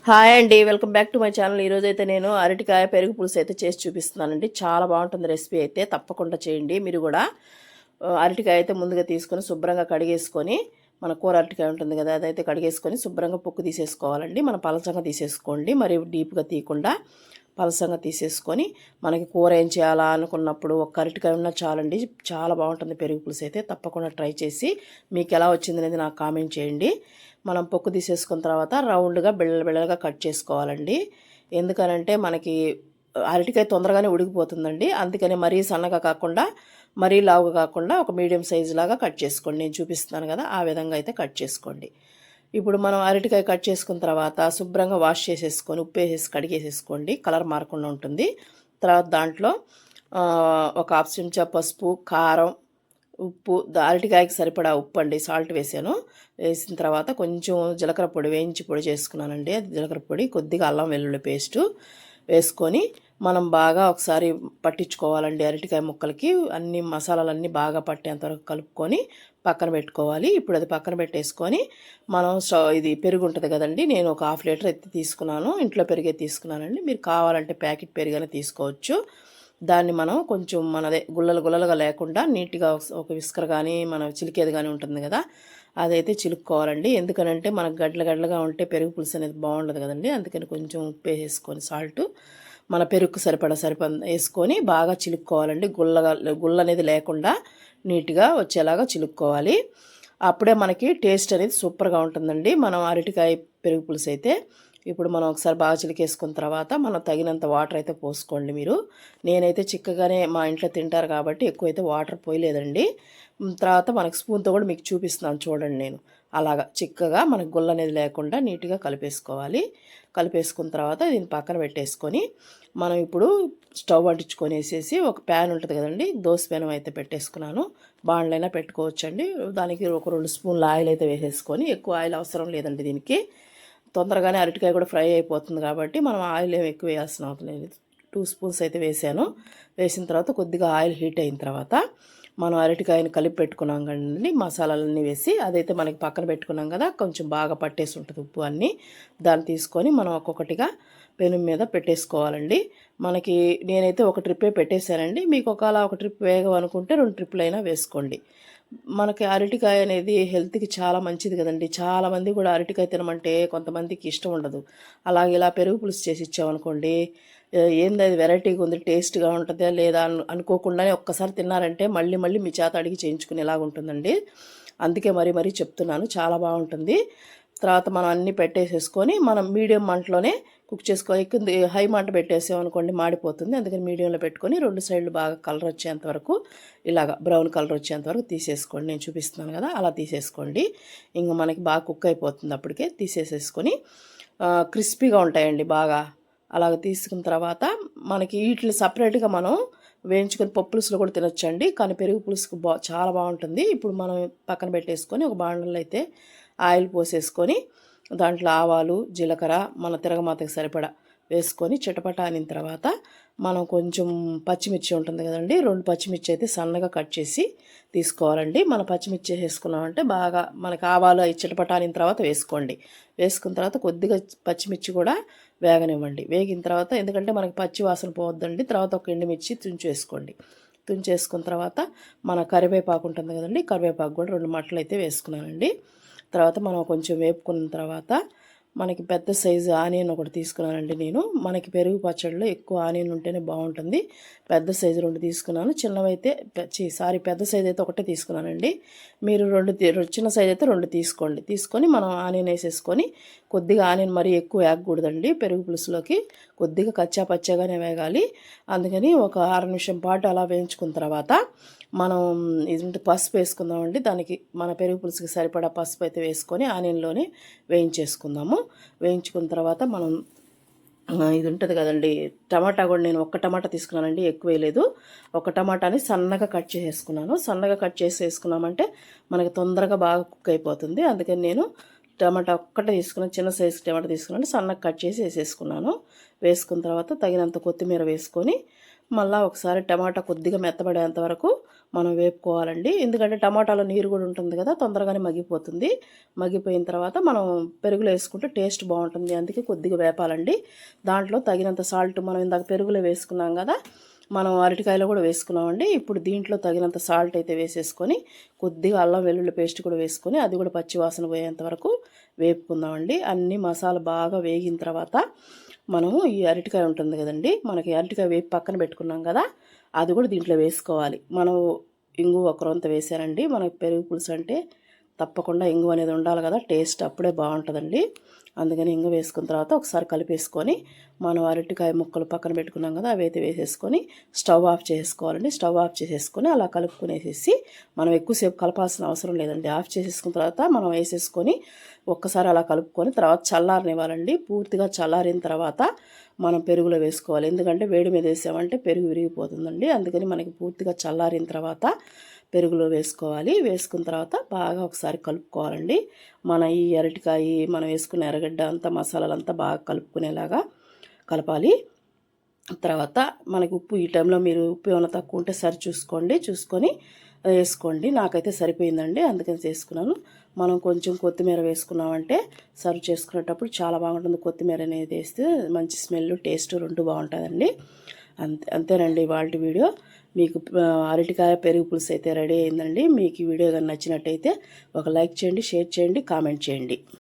Hi అండి, welcome back to my channel. ఈరోజు అయితే నేను అరటికాయ పెరుగు పులుసు అయితే చేసి చూపిస్తున్నానండి. చాలా బాగుంటుంది రెసిపీ అయితే, తప్పకుండా చేయండి మీరు కూడా. అరటికాయ అయితే ముందుగా తీసుకొని శుభ్రంగా కడిగేసుకొని, మన కూర అరటికాయ ఉంటుంది కదా, అదైతే కడిగేసుకొని శుభ్రంగా పొక్కు తీసేసుకోవాలండి. మన పలచంగా తీసేసుకోండి, మరి డీప్గా తీయకుండా పలసంగా తీసేసుకొని, మనకి కూర ఏం చేయాలా అనుకున్నప్పుడు ఒక అరటికాయ ఉన్నా చాలండి. చాలా బాగుంటుంది పెరుగు పులుసు అయితే, తప్పకుండా ట్రై చేసి మీకు ఎలా వచ్చింది అనేది నాకు కామెంట్ చేయండి. మనం పొక్కు తీసేసుకున్న తర్వాత రౌండ్గా బిళ్ళలుగా కట్ చేసుకోవాలండి. ఎందుకనంటే మనకి అరటికాయ తొందరగానే ఉడికిపోతుందండి. అందుకని మరీ సన్నగా కాకుండా మరీ లావుగా కాకుండా ఒక మీడియం సైజు లాగా కట్ చేసుకోండి. నేను చూపిస్తున్నాను కదా, ఆ విధంగా అయితే కట్ చేసుకోండి. ఇప్పుడు మనం అరటికాయ కట్ చేసుకున్న తర్వాత శుభ్రంగా వాష్ చేసేసుకొని ఉప్పు వేసేసి కడిగేసేసుకోండి, కలర్ మారకుండా ఉంటుంది. తర్వాత దాంట్లో ఒక హాఫ్ చెంచా పసుపు, కారం, ఉప్పు, అరటికాయకి సరిపడా ఉప్పు అండి, సాల్ట్ వేసాను. వేసిన తర్వాత కొంచెం జీలకర్ర పొడి వేయించి పొడి చేసుకున్నానండి. అది జీలకర్ర పొడి, కొద్దిగా అల్లం వెల్లుల్లి పేస్టు వేసుకొని మనం బాగా ఒకసారి పట్టించుకోవాలండి. అరటికాయ ముక్కలకి అన్ని మసాలాలన్నీ బాగా పట్టేంతవరకు కలుపుకొని పక్కన పెట్టుకోవాలి. ఇప్పుడు అది పక్కన పెట్టేసుకొని మనం ఇది పెరుగు ఉంటుంది కదండి, నేను ఒక హాఫ్ లీటర్ ఎత్తి తీసుకున్నాను. ఇంట్లో పెరిగే తీసుకున్నానండి. మీరు కావాలంటే ప్యాకెట్ పెరుగనే తీసుకోవచ్చు. దాన్ని మనం కొంచెం మనదే గుల్లలుగా లేకుండా నీట్గా ఒక విస్కర్ కానీ మన చిలికేది కానీ ఉంటుంది కదా, అదైతే చిలుక్కోవాలండి. ఎందుకనంటే మనకు గడ్డలుగా ఉంటే పెరుగు పులుసు అనేది బాగుండదు కదండి. అందుకని కొంచెం ఉప్పు వేసుకొని సాల్ట్ మన పెరుగుకు సరిపడ వేసుకొని బాగా చిలుక్కోవాలండి. గుల్ల అనేది లేకుండా నీట్గా వచ్చేలాగా చిలుక్కోవాలి. అప్పుడే మనకి టేస్ట్ అనేది సూపర్గా ఉంటుందండి మనం అరటికాయ పెరుగు పులుసు అయితే. ఇప్పుడు మనం ఒకసారి బాగా చిలికేసుకున్న తర్వాత మనం తగినంత వాటర్ అయితే పోసుకోండి మీరు. నేనైతే చిక్కగానే మా ఇంట్లో తింటారు కాబట్టి ఎక్కువైతే వాటర్ పోయలేదండి. తర్వాత మనకు స్పూన్తో కూడా మీకు చూపిస్తున్నాను చూడండి. నేను అలాగా చిక్కగా మనకు గుల్ల అనేది లేకుండా నీట్గా కలిపేసుకోవాలి. కలిపేసుకున్న తర్వాత దీన్ని పక్కన పెట్టేసుకొని మనం ఇప్పుడు స్టవ్ అంటించుకొనేసేసి ఒక ప్యాన్ ఉంటుంది కదండి, దోశ ప్యాన్ అయితే పెట్టేసుకున్నాను. బాండ్లైనా పెట్టుకోవచ్చండి. దానికి ఒక 2 స్పూన్ల ఆయిల్ అయితే వేసేసుకొని, ఎక్కువ ఆయిల్ అవసరం లేదండి దీనికి, తొందరగానే అరటికాయ కూడా ఫ్రై అయిపోతుంది కాబట్టి మనం ఆయిల్ ఏమి ఎక్కువ వేయాల్సిన అవసరం లేదు. 2 స్పూన్స్ అయితే వేసాను. వేసిన తర్వాత కొద్దిగా ఆయిల్ హీట్ అయిన తర్వాత మనం అరటికాయని కలిపి పెట్టుకున్నాం కదండి, మసాలాలన్నీ వేసి అదైతే మనకి పక్కన పెట్టుకున్నాం కదా, కొంచెం బాగా పట్టేసి ఉంటుంది ఉప్పు అన్నీ. దాన్ని తీసుకొని మనం ఒక్కొక్కటిగా పెను మీద పెట్టేసుకోవాలండి. మనకి నేనైతే ఒక ట్రిప్పే పెట్టేశానండి. మీకు ఒకవేళ ఒక ట్రిప్ వేగం అనుకుంటే 2 ట్రిప్పులు అయినా వేసుకోండి. మనకి అరటికాయ అనేది హెల్త్కి చాలా మంచిది కదండి. చాలామంది కూడా అరటికాయ తినమంటే కొంతమందికి ఇష్టం ఉండదు. అలాగే ఇలా పెరుగు పులుసు చేసి ఇచ్చామనుకోండి, ఏంది అది వెరైటీగా ఉంది, టేస్ట్గా ఉంటుందా లేదా అనుకోకుండానే ఒక్కసారి తిన్నారంటే మళ్ళీ మళ్ళీ మీ చేత అడిగి చేయించుకునేలాగా ఉంటుందండి. అందుకే మరీ చెప్తున్నాను, చాలా బాగుంటుంది. తర్వాత మనం అన్నీ పెట్టేసేసుకొని మనం మీడియం మంటలోనే కుక్ చేసుకోవాలి. హై మంట పెట్టేసామనుకోండి మాడిపోతుంది. అందుకని మీడియంలో పెట్టుకొని 2 సైడ్లు బాగా కలర్ వచ్చేంత వరకు, ఇలాగ బ్రౌన్ కలర్ వచ్చేంత వరకు తీసేసుకోండి. నేను చూపిస్తున్నాను కదా, అలా తీసేసుకోండి. ఇంకా మనకి బాగా కుక్ అయిపోతుంది. అప్పటికే తీసేసేసుకొని క్రిస్పీగా ఉంటాయండి బాగా. అలాగ తీసుకున్న తర్వాత మనకి వీటిని సపరేట్గా మనం వేయించుకొని పప్పులుసులో కూడా తినొచ్చండి. కానీ పెరుగు పులుసుకు చాలా బాగుంటుంది. ఇప్పుడు మనం పక్కన పెట్టేసుకొని ఒక బాండల్లో అయితే ఆయిల్ పోసేసుకొని దాంట్లో ఆవాలు, జీలకర్ర, మన తిరగమాతకి సరిపడా వేసుకొని చిటపట అనిన తర్వాత మనం కొంచెం పచ్చిమిర్చి ఉంటుంది కదండి, 2 పచ్చిమిర్చి అయితే సన్నగా కట్ చేసి తీసుకోవాలండి. మన పచ్చిమిర్చి వేసుకున్నామంటే బాగా మనకి ఆవాలు చిటపట అనిన తర్వాత వేసుకోండి. వేసుకున్న తర్వాత కొద్దిగా పచ్చిమిర్చి కూడా వేగనివ్వండి. వేగిన తర్వాత, ఎందుకంటే మనకి పచ్చి వాసన పోవద్దండి, తర్వాత ఒక ఎండుమిర్చి తుంచేసుకోండి. తుంచేసుకున్న తర్వాత మన కరివేపాకు ఉంటుంది కదండి, కరివేపాకు కూడా 2 మట్టలు అయితే వేసుకున్నానండి. తర్వాత మనం కొంచెం వేపుకున్న తర్వాత మనకి పెద్ద సైజు ఆనియన్ ఒకటి తీసుకున్నానండి నేను. మనకి పెరుగు పచ్చడిలో ఎక్కువ ఆనియన్ ఉంటేనే బాగుంటుంది. పెద్ద సైజు 2 తీసుకున్నాను. చిన్నవైతే పెద్ద సైజు అయితే ఒకటే తీసుకున్నానండి. మీరు చిన్న సైజు అయితే 2 తీసుకోండి. తీసుకొని మనం ఆనియన్ వేసేసుకొని, కొద్దిగా ఆనియన్ మరీ ఎక్కువ వేగకూడదండి పెరుగు పులుసులోకి, కొద్దిగా కచ్చా పచ్చగానే వేగాలి. అందుకని ఒక 6 నిమిషం పాటు అలా వేయించుకున్న తర్వాత మనం ఇది పసుపు వేసుకుందామండి. దానికి మన పెరుగు పులుసుకి సరిపడా పసుపు అయితే వేసుకొని ఆనియన్లోనే వేయించేసుకుందాము. వేయించుకున్న తర్వాత మనం ఇది ఉంటుంది కదండి, టమాటా కూడా నేను ఒక్క టమాటా తీసుకున్నానండి, ఎక్కువ వేయలేదు. ఒక టమాటాని సన్నగా కట్ చేసేసుకున్నాను. సన్నగా కట్ చేసి వేసుకున్నామంటే మనకి తొందరగా బాగా కుక్ అయిపోతుంది. అందుకని నేను టమాటా ఒక్కటే తీసుకున్నాను, చిన్న సైజు టమాటా తీసుకున్నాను, సన్నగా కట్ చేసి వేసేసుకున్నాను. వేసుకున్న తర్వాత తగినంత కొత్తిమీర వేసుకొని మళ్ళీ ఒకసారి టమాటా కొద్దిగా మెత్తబడేంత వరకు మనం వేపుకోవాలండి. ఎందుకంటే టమాటాలో నీరు కూడా ఉంటుంది కదా, తొందరగానే మగ్గిపోతుంది. మగ్గిపోయిన తర్వాత మనం పెరుగులో వేసుకుంటే టేస్ట్ బాగుంటుంది, అందుకే కొద్దిగా వేపాలండి. దాంట్లో తగినంత సాల్ట్, మనం ఇందాక పెరుగులో వేసుకున్నాం కదా, మనం అరటికాయలో కూడా వేసుకున్నామండి. ఇప్పుడు దీంట్లో తగినంత సాల్ట్ అయితే వేసేసుకొని కొద్దిగా అల్లం వెల్లుల్లి పేస్ట్ కూడా వేసుకొని అది కూడా పచ్చివాసన పోయేంత వరకు వేపుకుందామండి. అన్ని మసాలా బాగా వేగిన తర్వాత మనము ఈ అరటికాయ ఉంటుంది కదండి, మనకి అరటికాయ వేపు పక్కన పెట్టుకున్నాం కదా, అది కూడా దీంట్లో వేసుకోవాలి. మనం ఇంగువ ఒకరంత వేసానండి. మనకి పెరుగు పులుసు అంటే తప్పకుండా ఇంగువ అనేది ఉండాలి కదా, టేస్ట్ అప్పుడే బాగుంటుందండి. అందుకని ఇంగువ వేసుకున్న తర్వాత ఒకసారి కలిపేసుకొని మనం అరటికాయ ముక్కలు పక్కన పెట్టుకున్నాం కదా, అవి అయితే వేసేసుకొని స్టవ్ ఆఫ్ చేసుకోవాలండి. స్టవ్ ఆఫ్ చేసేసుకొని అలా కలుపుకునేసేసి మనం ఎక్కువసేపు కలపాల్సిన అవసరం లేదండి. ఆఫ్ చేసేసుకున్న తర్వాత మనం వేసేసుకొని ఒక్కసారి అలా కలుపుకొని తర్వాత చల్లారనివ్వాలండి. పూర్తిగా చల్లారిన తర్వాత మనం పెరుగులో వేసుకోవాలి. ఎందుకంటే వేడి మీద వేసామంటే పెరుగు విరిగిపోతుందండి. అందుకని మనకి పూర్తిగా చల్లారిన తర్వాత పెరుగులో వేసుకోవాలి. వేసుకున్న తర్వాత బాగా ఒకసారి కలుపుకోవాలండి. మన ఈ అరటికాయ, మనం వేసుకున్న ఎర్రగడ్డ అంతా మసాలాలంతా బాగా కలుపుకునేలాగా కలపాలి. తర్వాత మనకి ఉప్పు, ఈ టైంలో మీరు ఉప్పు ఏమైనా తక్కువ ఉంటే సరి చూసుకొని వేసుకోండి. నాకైతే సరిపోయిందండి, అందుకని చేసుకున్నాను. మనం కొంచెం కొత్తిమీర వేసుకున్నామంటే సర్వ్ చేసుకునేటప్పుడు చాలా బాగుంటుంది. కొత్తిమీర అనేది వేస్తే మంచి స్మెల్, టేస్ట్ రెండు బాగుంటుందండి. అంతేనండి ఇవాళ వీడియో. మీకు అరటికాయ పెరుగు పులుసు అయితే రెడీ అయిందండి. మీకు ఈ వీడియో కానీ నచ్చినట్టయితే ఒక లైక్ చేయండి, షేర్ చేయండి, కామెంట్ చేయండి.